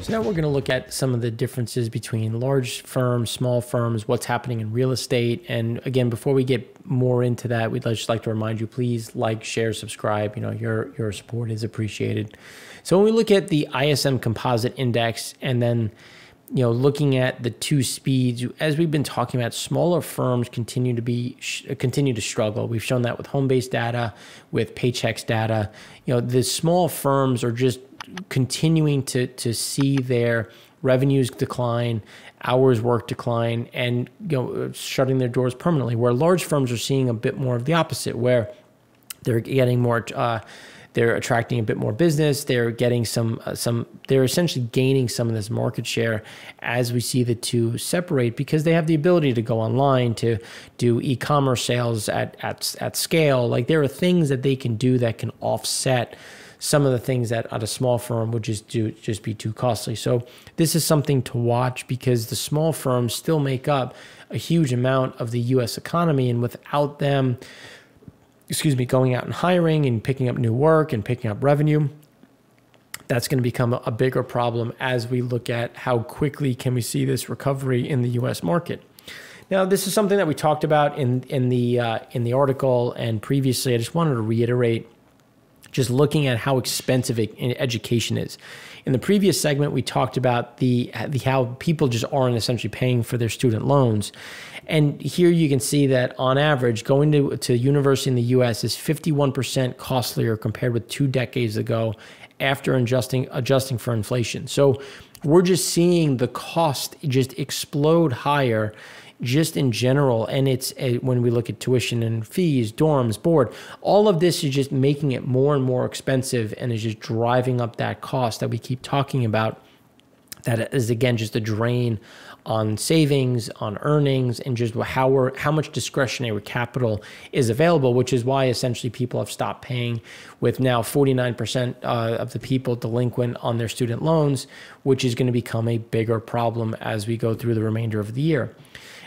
So now we're going to look at some of the differences between large firms, small firms, what's happening in real estate. And again, before we get more into that, we'd just like to remind you, please like, share, subscribe. You know, your support is appreciated. So when we look at the ISM Composite Index and then, you know, looking at the two speeds, as we've been talking about, smaller firms continue to struggle. We've shown that with home-based data, with Paychex data. You know, the small firms are just continuing to see their revenues decline, hours worked decline, and, you know, shutting their doors permanently. Where large firms are seeing a bit more of the opposite, where they're getting more. They're attracting a bit more business. They're getting they're essentially gaining some of this market share as we see the two separate, because they have the ability to go online, to do e-commerce sales at scale. Like, there are things that they can do that can offset some of the things that at a small firm would just be too costly. So this is something to watch, because the small firms still make up a huge amount of the U.S. economy, and without them, going out and hiring and picking up new work and picking up revenue, that's going to become a bigger problem as we look at how quickly can we see this recovery in the U.S. market. Now, this is something that we talked about in the article and previously. I just wanted to reiterate, just looking at how expensive education is. In the previous segment, we talked about how people just aren't essentially paying for their student loans. And here you can see that on average, going to university in the US is 51% costlier compared with 2 decades ago after adjusting for inflation. So we're just seeing the cost just explode higher just in general. And it's when we look at tuition and fees, dorms, board, all of this is just making it more and more expensive, and is just driving up that cost that we keep talking about. That is, again, just a drain on savings, on earnings, and just how much discretionary capital is available, which is why essentially people have stopped paying, with now 49% of the people delinquent on their student loans, which is going to become a bigger problem as we go through the remainder of the year.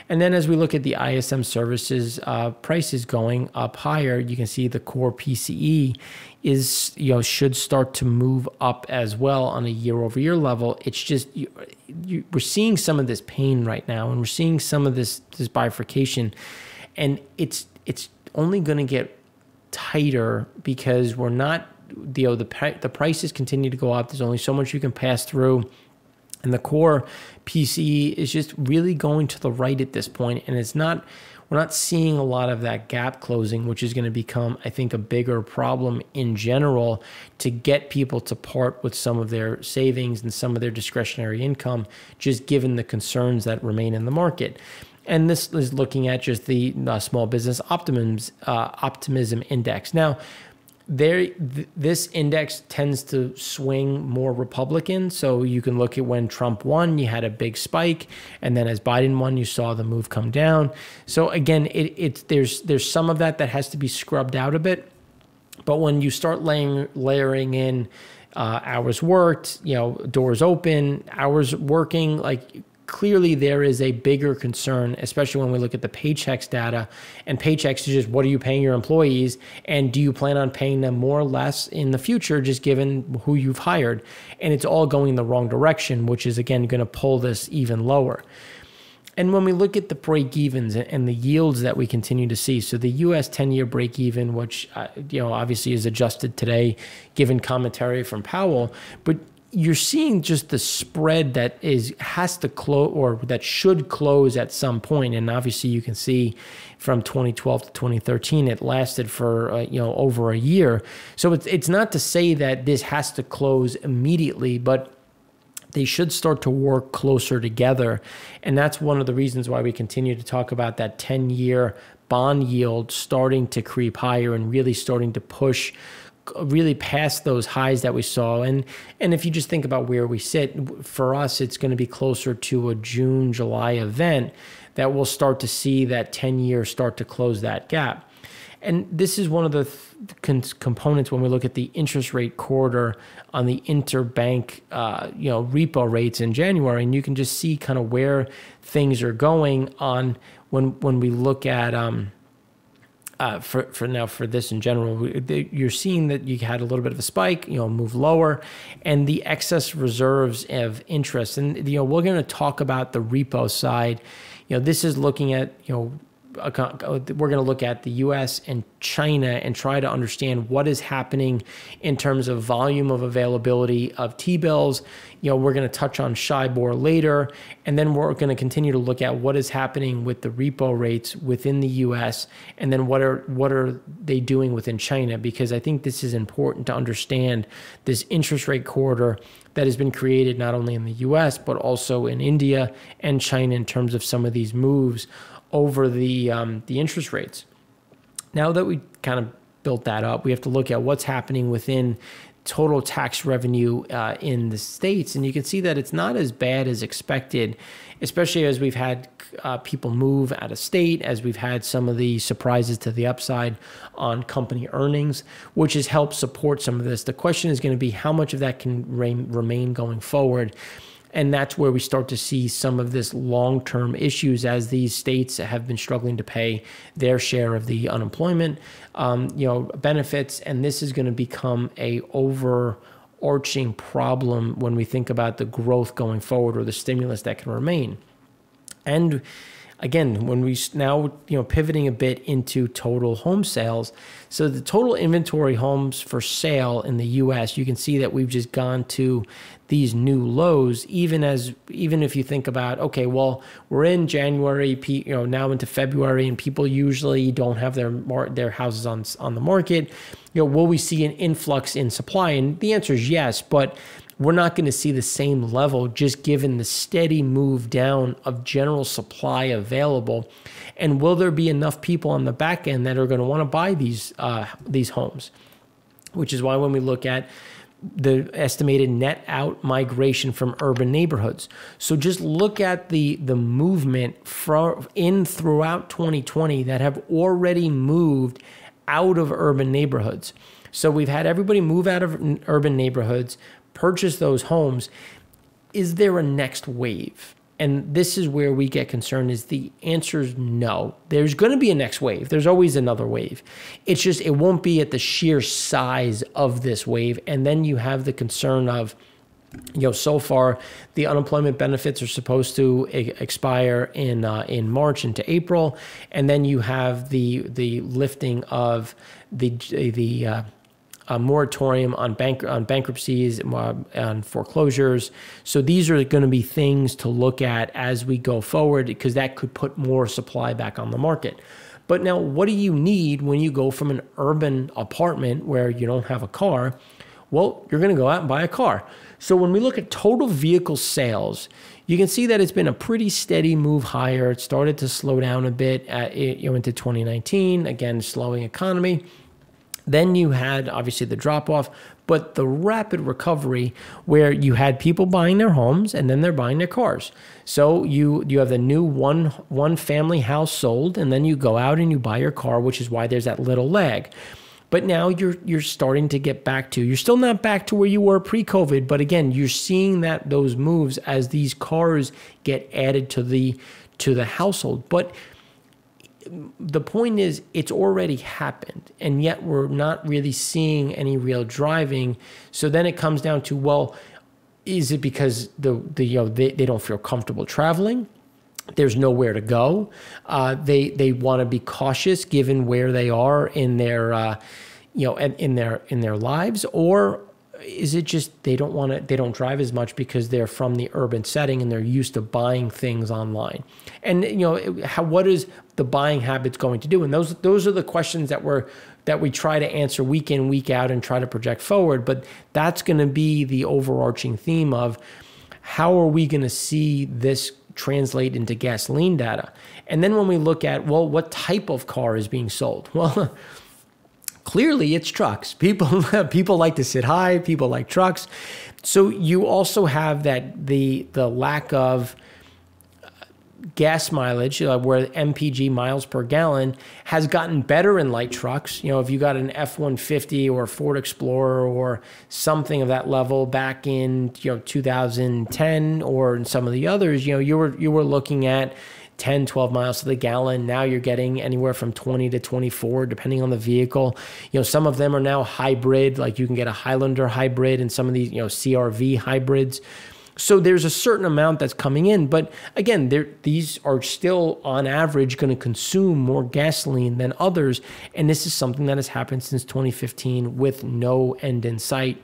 And then as we look at the ISM services prices going up higher, you can see the core PCE is, you know, should start to move up as well on a year-over-year level. It's just we're seeing some of this pain right now, and we're seeing some of this bifurcation, and it's only going to get tighter, because we're not, you know, the prices continue to go up. There's only so much you can pass through. And the core PCE is just really going to the right at this point, and we're not seeing a lot of that gap closing, which is going to become, I think, a bigger problem in general to get people to part with some of their savings and some of their discretionary income, just given the concerns that remain in the market. And this is looking at just the small business optimism index. Now, this index tends to swing more Republican. So you can look at when Trump won, you had a big spike, and then as Biden won, you saw the move come down. So again, there's some of that has to be scrubbed out a bit. But when you start layering in hours worked, you know, doors open, hours working, like, clearly there is a bigger concern, especially when we look at the Paychex data. And Paychex is just, what are you paying your employees? And do you plan on paying them more or less in the future, just given who you've hired? And it's all going the wrong direction, which is, again, going to pull this even lower. And when we look at the break-evens and the yields that we continue to see, so the U.S. 10-year break-even, which, you know, obviously is adjusted today, given commentary from Powell, but you're seeing just the spread that has to close, or that should close at some point. And obviously you can see from 2012 to 2013, it lasted for you know, over a year. So it's not to say that this has to close immediately, but they should start to work closer together. And that's one of the reasons why we continue to talk about that 10-year bond yield starting to creep higher and really starting to push really past those highs that we saw. And if you just think about where we sit, for us, it's going to be closer to a June, July event that we'll start to see that 10-year start to close that gap. And this is one of the components when we look at the interest rate corridor on the interbank, you know, repo rates in January, and you can just see kind of where things are going on when we look at for this in general, you're seeing that you had a little bit of a spike, move lower, and the excess reserves of interest. And we're going to talk about the repo side. This is looking at we're going to look at the U.S. and China and try to understand what is happening in terms of volume of availability of T-bills. We're going to touch on SHIBOR later, and then we're going to continue to look at what is happening with the repo rates within the U.S. and then what are they doing within China, because I think this is important to understand this interest rate corridor that has been created not only in the U.S. but also in India and China in terms of some of these moves over the interest rates. Now that we kind of built that up, we have to look at what's happening within total tax revenue in the States. And you can see that it's not as bad as expected, especially as we've had people move out of state, as we've had some of the surprises to the upside on company earnings, which has helped support some of this. The question is going to be how much of that can remain going forward. And that's where we start to see some of this long-term issues as these states have been struggling to pay their share of the unemployment, benefits. And this is going to become a overarching problem when we think about the growth going forward or the stimulus that can remain. And again, when we now, pivoting a bit into total home sales. So the total inventory homes for sale in the U.S., you can see that we've just gone to these new lows, even if you think about, okay, well, we're in January, now into February, and people usually don't have their houses on the market. Will we see an influx in supply? And the answer is yes, but we're not going to see the same level just given the steady move down of general supply available. And will there be enough people on the back end that are going to want to buy these homes? Which is why when we look at the estimated net out migration from urban neighborhoods. So just look at the movement throughout 2020 that have already moved out of urban neighborhoods. So we've had everybody move out of urban neighborhoods, purchase those homes. Is there a next wave? And this is where we get concerned, is the answer is no. There's going to be a next wave. There's always another wave. It's just, it won't be at the sheer size of this wave. And then you have the concern of, so far the unemployment benefits are supposed to expire in March into April. And then you have the lifting of the moratorium on bankruptcies, on foreclosures. So these are going to be things to look at as we go forward, because that could put more supply back on the market. But now, what do you need when you go from an urban apartment where you don't have a car? Well, you're going to go out and buy a car. So when we look at total vehicle sales, you can see that it's been a pretty steady move higher. It started to slow down a bit into 2019, again, slowing economy. Then you had obviously the drop off, but the rapid recovery where you had people buying their homes and then they're buying their cars. So you have the new one family house sold, and then you go out and you buy your car, which is why there's that little lag. But now you're starting to get back to, you're still not back to where you were pre-COVID, but again, you're seeing those moves as these cars get added to the household. But the point is, it's already happened, and yet we're not really seeing any real driving. So then it comes down to, well, is it because they don't feel comfortable traveling? There's nowhere to go. They want to be cautious given where they are in their in their lives, or is it just they don't drive as much because they're from the urban setting and they're used to buying things online? And what is the buying habits going to do? And those are the questions that we try to answer week in, week out, and try to project forward. But that's going to be the overarching theme of how are we going to see this translate into gasoline data? And then when we look at, well, what type of car is being sold? Well, clearly it's trucks. People like to sit high. People like trucks. So you also have that the lack of gas mileage, where MPG, miles per gallon, has gotten better in light trucks. If you got an F-150 or a Ford Explorer or something of that level back in 2010 or in some of the others, you were looking at 10, 12 miles to the gallon. Now you're getting anywhere from 20 to 24, depending on the vehicle. Some of them are now hybrid, like you can get a Highlander hybrid and some of these, CRV hybrids. So there's a certain amount that's coming in, but again, these are still on average going to consume more gasoline than others. And this is something that has happened since 2015 with no end in sight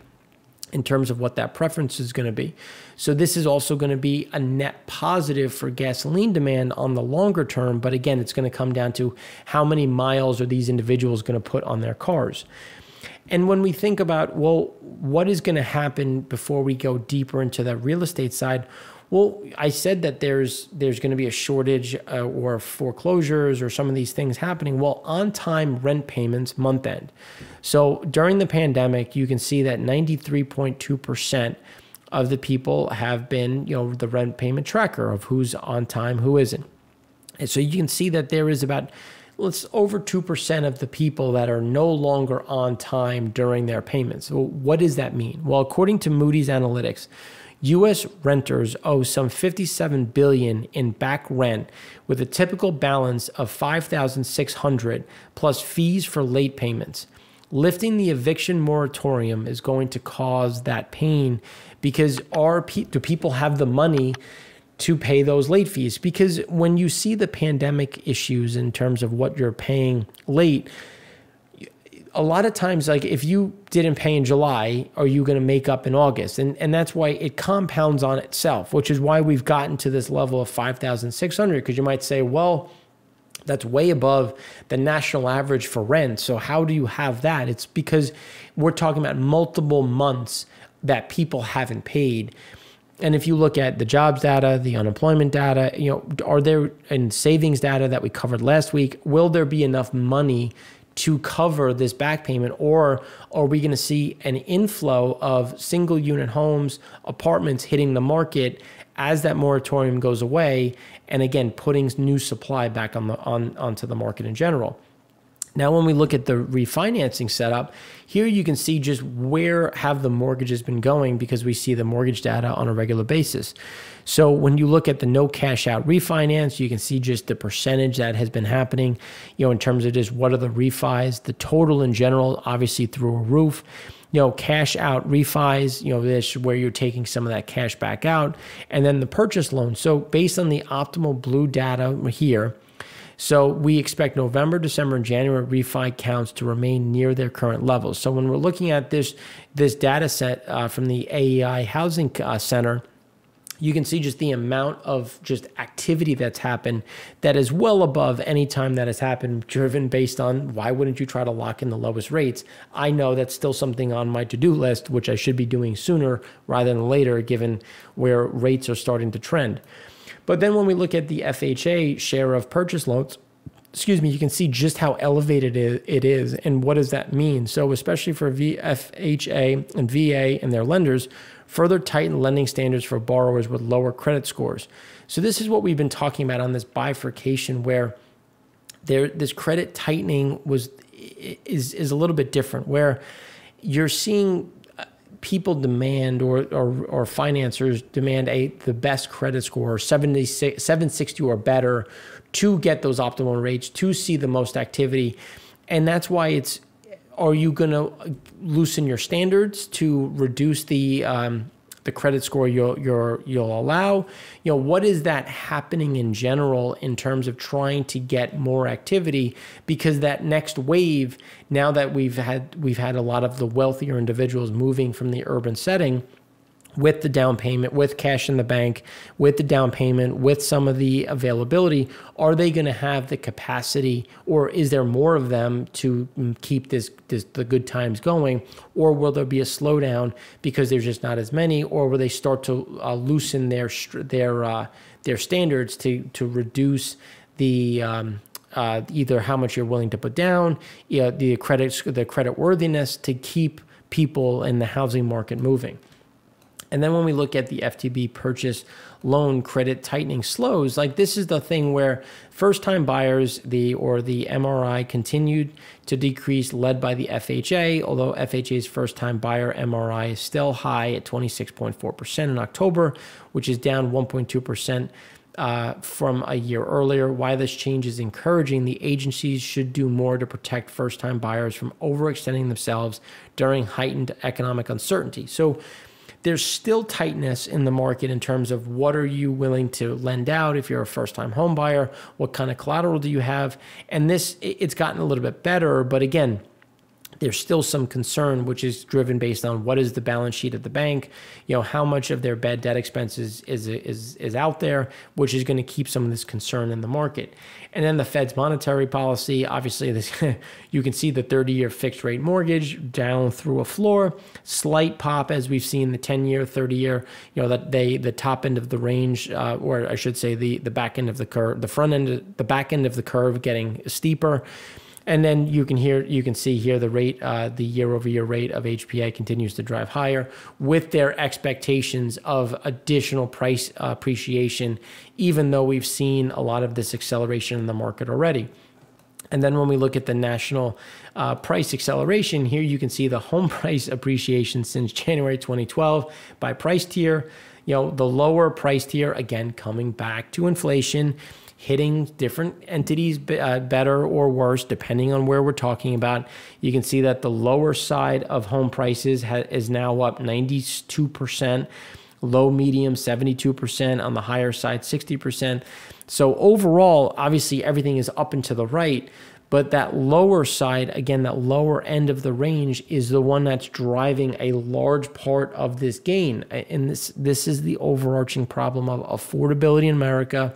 in terms of what that preference is going to be. So this is also going to be a net positive for gasoline demand on the longer term. But again, it's going to come down to how many miles are these individuals going to put on their cars. And when we think about, well, what is going to happen before we go deeper into the real estate side? Well, I said that there's going to be a shortage or foreclosures or some of these things happening. Well, on-time rent payments month end. So during the pandemic, you can see that 93.2% of the people have been, the rent payment tracker of who's on time, who isn't. And so you can see that there is about over 2% of the people that are no longer on time during their payments. So what does that mean? Well, according to Moody's Analytics, U.S. renters owe some $57 billion in back rent with a typical balance of $5,600 plus fees for late payments. Lifting the eviction moratorium is going to cause that pain because do people have the money to pay those late fees? Because when you see the pandemic issues in terms of what you're paying late, a lot of times, like if you didn't pay in July, are you going to make up in August? And that's why it compounds on itself, which is why we've gotten to this level of 5,600, because you might say, well, that's way above the national average for rent. So how do you have that? It's because we're talking about multiple months that people haven't paid. And if you look at the jobs data, the unemployment data, are there, and savings data that we covered last week, will there be enough money to cover this back payment? Or are we going to see an inflow of single unit homes, apartments hitting the market as that moratorium goes away? And again, putting new supply back onto the market in general. Now, when we look at the refinancing setup, here you can see just where have the mortgages been going, because we see the mortgage data on a regular basis. So when you look at the no cash out refinance, you can see just the percentage that has been happening, in terms of just what are the refis, the total in general, obviously through a roof. Cash out refis, this where you're taking some of that cash back out, and then the purchase loan. So based on the optimal blue data here, so we expect November, December, and January refi counts to remain near their current levels. So when we're looking at this data set from the AEI Housing Center, you can see just the amount of just activity that's happened that is well above any time that has happened, driven based on why wouldn't you try to lock in the lowest rates? I know that's still something on my to-do list, which I should be doing sooner rather than later, given where rates are starting to trend. But then when we look at the FHA share of purchase loans, you can see just how elevated it is. And what does that mean? So especially for FHA and VA and their lenders, further tighten lending standards for borrowers with lower credit scores. So this is what we've been talking about on this bifurcation, where this credit tightening is a little bit different, where you're seeing people demand or financiers demand the best credit score, 760 or better, to get those optimal rates, to see the most activity. And that's why are you going to loosen your standards to reduce the credit score you'll allow? What is that happening in general in terms of trying to get more activity? Because that next wave, now that we've had a lot of the wealthier individuals moving from the urban setting, with the down payment, with cash in the bank, with the down payment, with some of the availability, are they going to have the capacity, or is there more of them to keep the good times going? Or will there be a slowdown because there's just not as many? Or will they start to loosen their standards to reduce the either how much you're willing to put down, the credit worthiness, to keep people in the housing market moving? And then when we look at the FTB purchase loan credit tightening slows, like this is the thing where first-time buyers, the MRI, continued to decrease, led by the FHA, although FHA's first-time buyer MRI is still high at 26.4% in October, which is down 1.2% from a year earlier. Why this change is encouraging: the agencies should do more to protect first-time buyers from overextending themselves during heightened economic uncertainty. So there's still tightness in the market in terms of what are you willing to lend out if you're a first-time home buyer, what kind of collateral do you have, and it's gotten a little bit better, but again, there's still some concern, which is driven based on what is the balance sheet of the bank, how much of their bad debt expenses is out there, which is going to keep some of this concern in the market. And then the Fed's monetary policy, obviously, you can see the 30-year fixed rate mortgage down through a floor, slight pop as we've seen the 10-year, 30-year, that the top end of the range, or I should say the back end of the curve, the back end of the curve getting steeper. And then you can see here the rate, the year-over-year rate of HPA continues to drive higher with their expectations of additional price appreciation, even though we've seen a lot of this acceleration in the market already. And then when we look at the national price acceleration, here you can see the home price appreciation since January 2012 by price tier. The lower price tier, again, coming back to inflation, hitting different entities better or worse, depending on where we're talking about. You can see that the lower side of home prices is now up 92%, low, medium, 72%, on the higher side, 60%. So overall, obviously, everything is up and to the right, but that lower side, again, that lower end of the range is the one that's driving a large part of this gain. And this is the overarching problem of affordability in America,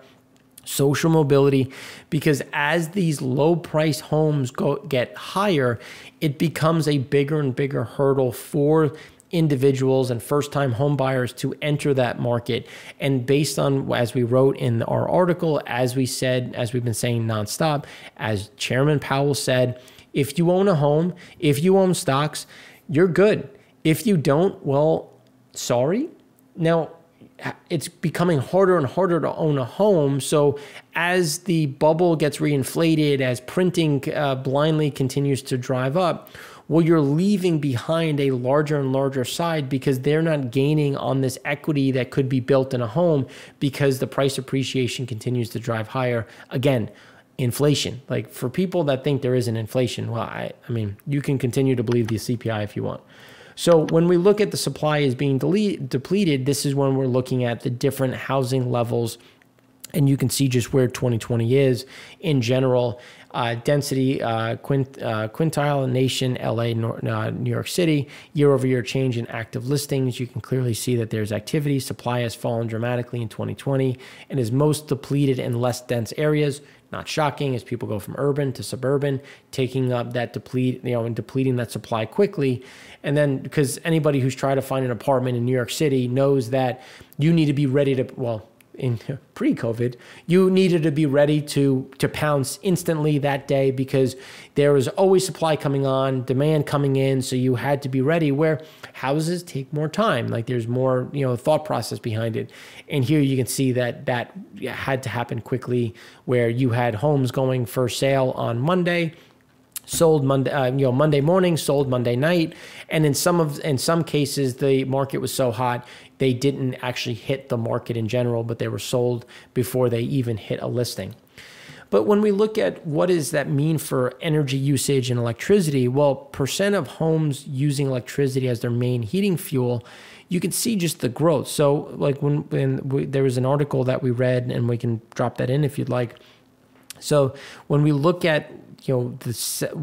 social mobility, because as these low price homes get higher, it becomes a bigger and bigger hurdle for individuals and first-time home buyers to enter that market. And based on, as we wrote in our article, as we said, as we've been saying nonstop, as Chairman Powell said, if you own a home, if you own stocks, you're good. If you don't, well, sorry. Now, it's becoming harder and harder to own a home. So as the bubble gets reinflated, as printing blindly continues to drive up, well, you're leaving behind a larger and larger side because they're not gaining on this equity that could be built in a home because the price appreciation continues to drive higher. Again, inflation. Like, for people that think there isn't inflation, well, I mean, you can continue to believe the CPI if you want. So when we look at the supply is being depleted, this is when we're looking at the different housing levels, and you can see just where 2020 is in general. Density, quintile, nation, LA, New York City, year-over-year change in active listings. You can clearly see that there's activity. Supply has fallen dramatically in 2020 and is most depleted in less dense areas. Not shocking, as people go from urban to suburban, taking up that and depleting that supply quickly. And then, because anybody who's tried to find an apartment in New York City knows that you need to be ready to, well, in pre-COVID, you needed to be ready to pounce instantly that day because there was always supply coming on, demand coming in, so you had to be ready, where houses take more time. Like, there's more, thought process behind it. And here you can see that had to happen quickly, where you had homes going for sale on Monday, sold Monday, Monday morning, sold Monday night, and in some cases the market was so hot they didn't actually hit the market in general, but they were sold before they even hit a listing. But when we look at what does that mean for energy usage and electricity, well, percent of homes using electricity as their main heating fuel, you can see just the growth. So like when there was an article that we read, and we can drop that in if you'd like. So when we look at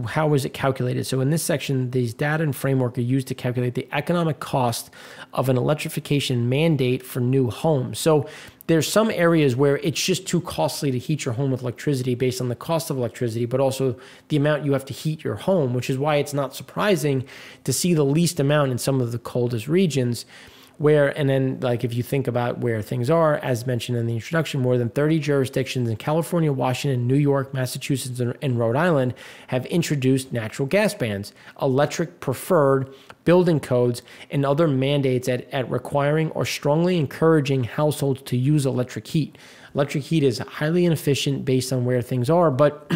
how is it calculated? So in this section, these data and framework are used to calculate the economic cost of an electrification mandate for new homes. So there's some areas where it's just too costly to heat your home with electricity based on the cost of electricity, but also the amount you have to heat your home, which is why it's not surprising to see the least amount in some of the coldest regions. And then, like, if you think about where things are, as mentioned in the introduction, more than 30 jurisdictions in California, Washington, New York, Massachusetts, and Rhode Island have introduced natural gas bans, electric preferred building codes, and other mandates at requiring or strongly encouraging households to use electric heat. Electric heat is highly inefficient based on where things are, but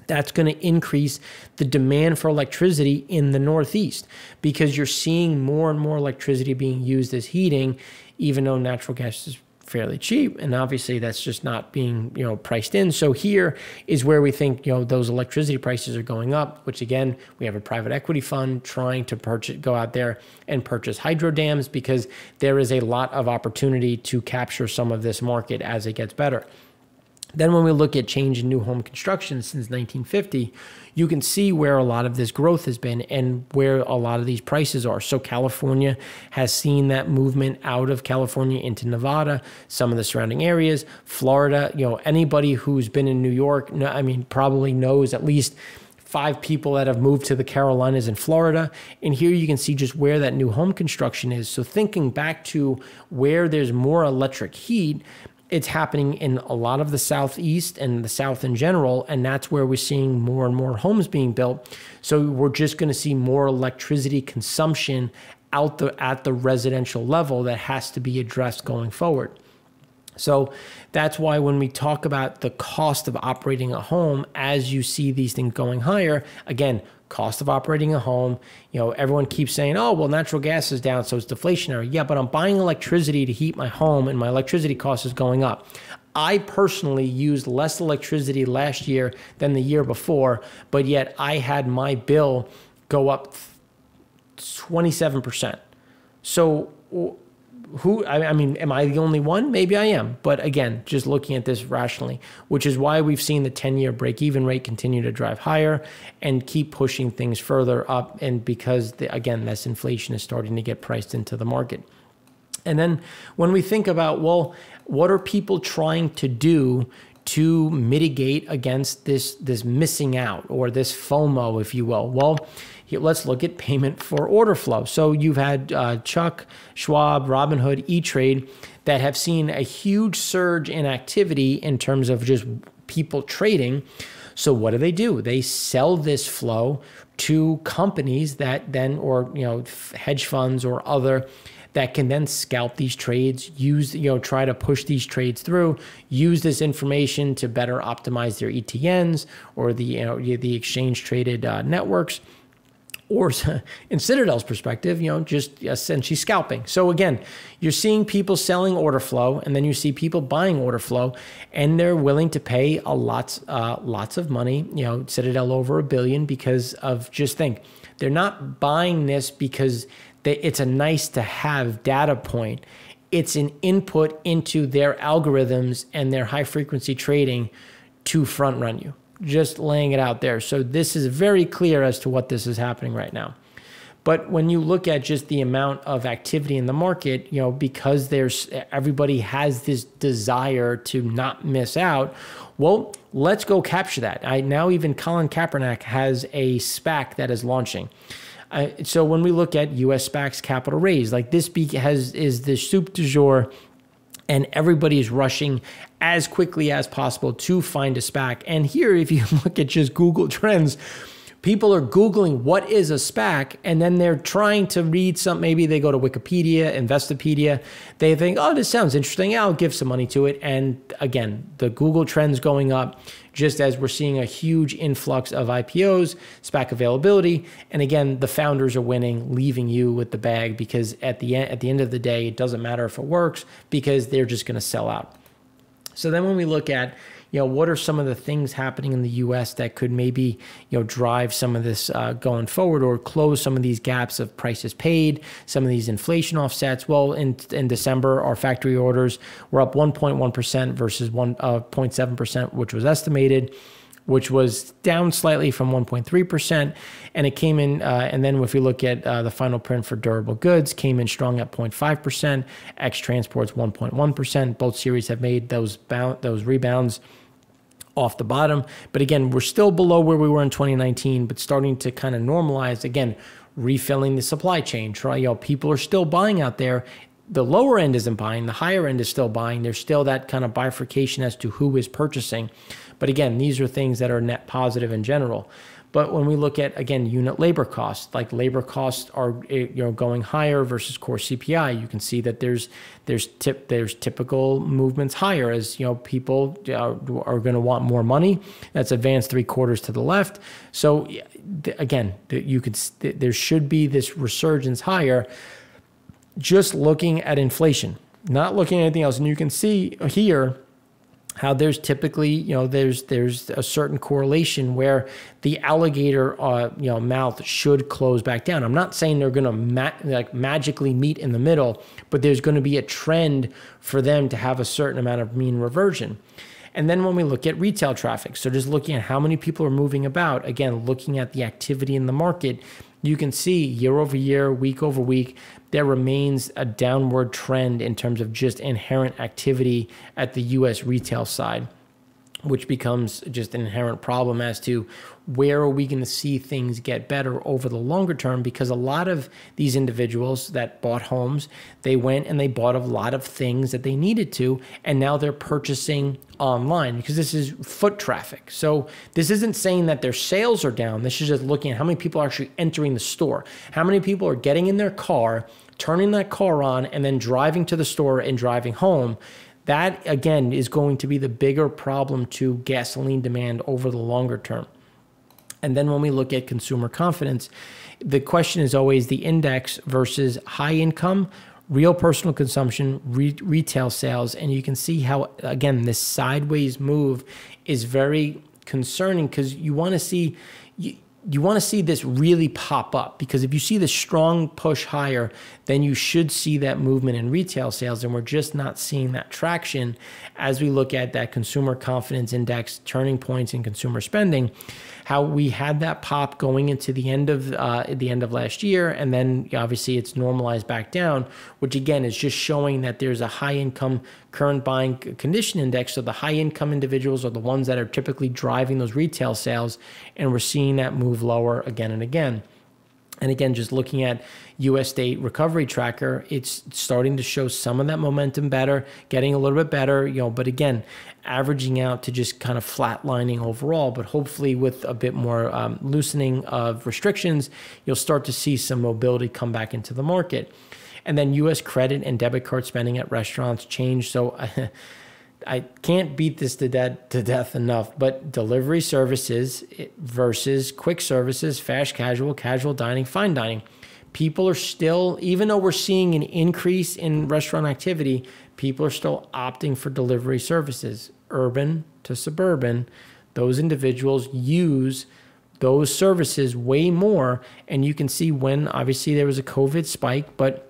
that's going to increase the demand for electricity in the Northeast because you're seeing more and more electricity being used as heating, even though natural gas is fairly cheap, and obviously that's just not being priced in. So here is where we think those electricity prices are going up, which again, we have a private equity fund trying to go out there and purchase hydro dams, because there is a lot of opportunity to capture some of this market as it gets better. Then when we look at change in new home construction since 1950, you can see where a lot of this growth has been and where a lot of these prices are. So California has seen that movement out of California into Nevada, some of the surrounding areas. Florida, anybody who's been in New York, probably knows at least 5 people that have moved to the Carolinas and Florida. And here you can see just where that new home construction is. So thinking back to where there's more electric heat, it's happening in a lot of the Southeast and the South in general, and that's where we're seeing more and more homes being built. So we're just going to see more electricity consumption at the residential level that has to be addressed going forward. So that's why when we talk about the cost of operating a home, as you see these things going higher, again, cost of operating a home, everyone keeps saying, oh, well, natural gas is down, so it's deflationary. Yeah, but I'm buying electricity to heat my home and my electricity cost is going up. I personally used less electricity last year than the year before, but yet I had my bill go up 27%. So am I the only one? Maybe I am. But again, just looking at this rationally, which is why we've seen the 10-year break-even rate continue to drive higher and keep pushing things further up. And because, again, this inflation is starting to get priced into the market. And then when we think about, well, what are people trying to do to mitigate against this missing out, or this FOMO, if you will? Well, let's look at payment for order flow. So you've had Chuck, Schwab, Robinhood, E-Trade that have seen a huge surge in activity in terms of just people trading. So what do? They sell this flow to companies that then, or hedge funds or other, that can then scalp these trades, try to push these trades through, use this information to better optimize their ETNs or the exchange traded networks. Or in Citadel's perspective, just essentially scalping. So again, you're seeing people selling order flow, and then you see people buying order flow, and they're willing to pay lots of money. Citadel over $1 billion because of, just think, they're not buying this because it's a nice to have data point. It's an input into their algorithms and their high frequency trading to front run you. Just laying it out there. So this is very clear as to what this is happening right now. But when you look at just the amount of activity in the market, because everybody has this desire to not miss out, well, let's go capture that. Now even Colin Kaepernick has a SPAC that is launching. So when we look at US SPACs capital raise, like this is the soup du jour, and everybody is rushing as quickly as possible to find a SPAC. And here, if you look at just Google Trends, people are Googling what is a SPAC, and then they're trying to read something. Maybe they go to Wikipedia, Investopedia. They think, oh, this sounds interesting. I'll give some money to it. And again, the Google Trends going up, just as we're seeing a huge influx of IPOs, SPAC availability. And again, the founders are winning, leaving you with the bag, because at the end of the day, it doesn't matter if it works, because they're just going to sell out. So then when we look at, what are some of the things happening in the U.S. that could maybe, drive some of this going forward, or close some of these gaps of prices paid, some of these inflation offsets? Well, in December, our factory orders were up 1.1% versus 1.7%, which was estimated, which was down slightly from 1.3%. And it came in, and then if we look at the final print for durable goods, came in strong at 0.5%, X transports 1.1%. Both series have made those rebounds off the bottom. But again, we're still below where we were in 2019, but starting to kind of normalize, again, refilling the supply chain. People are still buying out there. The lower end isn't buying, the higher end is still buying. There's still that kind of bifurcation as to who is purchasing. But again, these are things that are net positive in general. But when we look at, again, unit labor costs, like labor costs are going higher versus core CPI, you can see that there's typical movements higher as people are going to want more money. That's advanced 3/4 to the left. So again, there should be this resurgence higher. Just looking at inflation, not looking at anything else. And you can see here how there's typically, you know, there's a certain correlation where the alligator, you know, mouth should close back down. I'm not saying they're going to like magically meet in the middle, but there's going to be a trend for them to have a certain amount of mean reversion. And then when we look at retail traffic, so just looking at how many people are moving about, again, looking at the activity in the market, you can see year over year, week over week, there remains a downward trend in terms of just inherent activity at the US retail side, which becomes just an inherent problem as to where are we going to see things get better over the longer term, because a lot of these individuals that bought homes, they went and they bought a lot of things that they needed to, and now they're purchasing online because this is foot traffic. So this isn't saying that their sales are down. This is just looking at how many people are actually entering the store, how many people are getting in their car, turning that car on, and then driving to the store and driving home. That, again, is going to be the bigger problem to gasoline demand over the longer term. And then when we look at consumer confidence, the question is always the index versus high income, real personal consumption, retail sales. And you can see how, again, this sideways move is very concerning, because you want to see... You want to see this really pop up, because if you see the strong push higher, then you should see that movement in retail sales. And we're just not seeing that traction as we look at that consumer confidence index, turning points in consumer spending, how we had that pop going into the end of last year. And then obviously it's normalized back down, which again is just showing that there's a high income current buying condition index. So the high income individuals are the ones that are typically driving those retail sales. And we're seeing that move lower again and again. And again, just looking at US state recovery tracker, it's starting to show some of that momentum better, getting a little bit better, you know, but again, averaging out to just kind of flatlining overall. But hopefully with a bit more loosening of restrictions, you'll start to see some mobility come back into the market. And then US credit and debit card spending at restaurants changed. So I can't beat this to death enough, but delivery services versus quick services, fast casual, casual dining, fine dining. People are still, even though we're seeing an increase in restaurant activity, people are still opting for delivery services. Urban to suburban, those individuals use those services way more. And you can see when obviously there was a COVID spike, but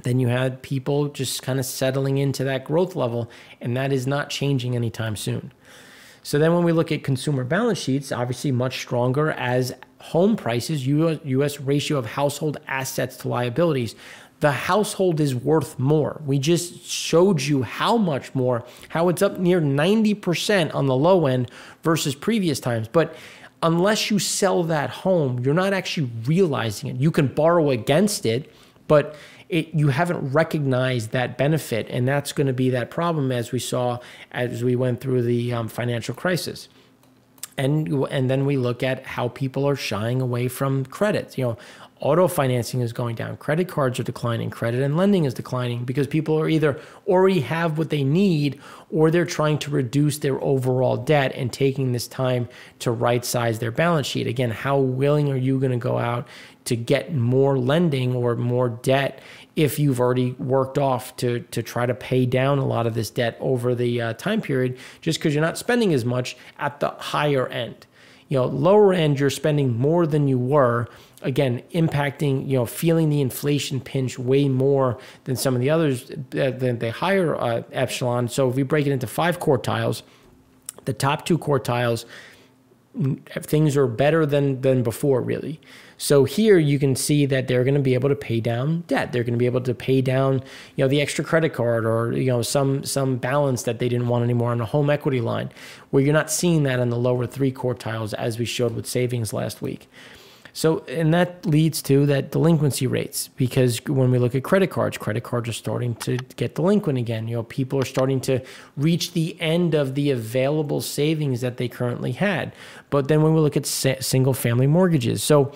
then you had people just kind of settling into that growth level, and that is not changing anytime soon. So then when we look at consumer balance sheets, obviously much stronger as home prices, US ratio of household assets to liabilities, the household is worth more. We just showed you how much more, how it's up near 90% on the low end versus previous times. But unless you sell that home, you're not actually realizing it. You can borrow against it, but you haven't recognized that benefit, and that's going to be that problem as we saw as we went through the financial crisis. And then we look at how people are shying away from credit. You know, auto financing is going down, credit cards are declining, credit and lending is declining because people are either already have what they need or they're trying to reduce their overall debt and taking this time to right size their balance sheet. Again, how willing are you going to go out to get more lending or more debt if you've already worked off to try to pay down a lot of this debt over the time period, just because you're not spending as much at the higher end. You know, lower end, you're spending more than you were, again, impacting, you know, feeling the inflation pinch way more than some of the others, than the higher echelon. So if we break it into 5 quartiles, the top 2 quartiles, things are better than before, really. So here you can see that they're going to be able to pay down debt. They're going to be able to pay down, you know, the extra credit card or, you know, some balance that they didn't want anymore on a home equity line, where you're not seeing that in the lower 3 quartiles as we showed with savings last week. So, and that leads to that delinquency rates, because when we look at credit cards are starting to get delinquent again. You know, people are starting to reach the end of the available savings that they currently had. But then when we look at single family mortgages, so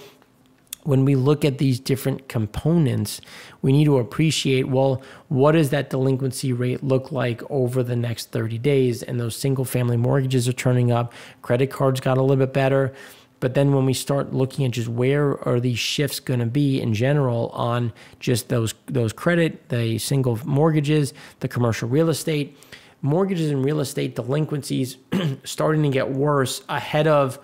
when we look at these different components, we need to appreciate, well, what does that delinquency rate look like over the next 30 days? And those single family mortgages are turning up. Credit cards got a little bit better. But then when we start looking at just where are these shifts going to be in general on just those credit, the single mortgages, the commercial real estate, mortgages and real estate delinquencies starting to get worse ahead of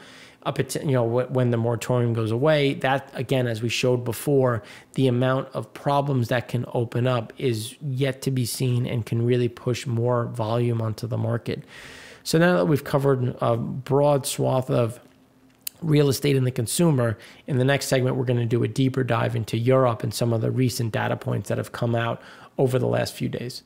when the moratorium goes away. That, again, as we showed before, the amount of problems that can open up is yet to be seen and can really push more volume onto the market. So now that we've covered a broad swath of real estate and the consumer, in the next segment, we're going to do a deeper dive into Europe and some of the recent data points that have come out over the last few days.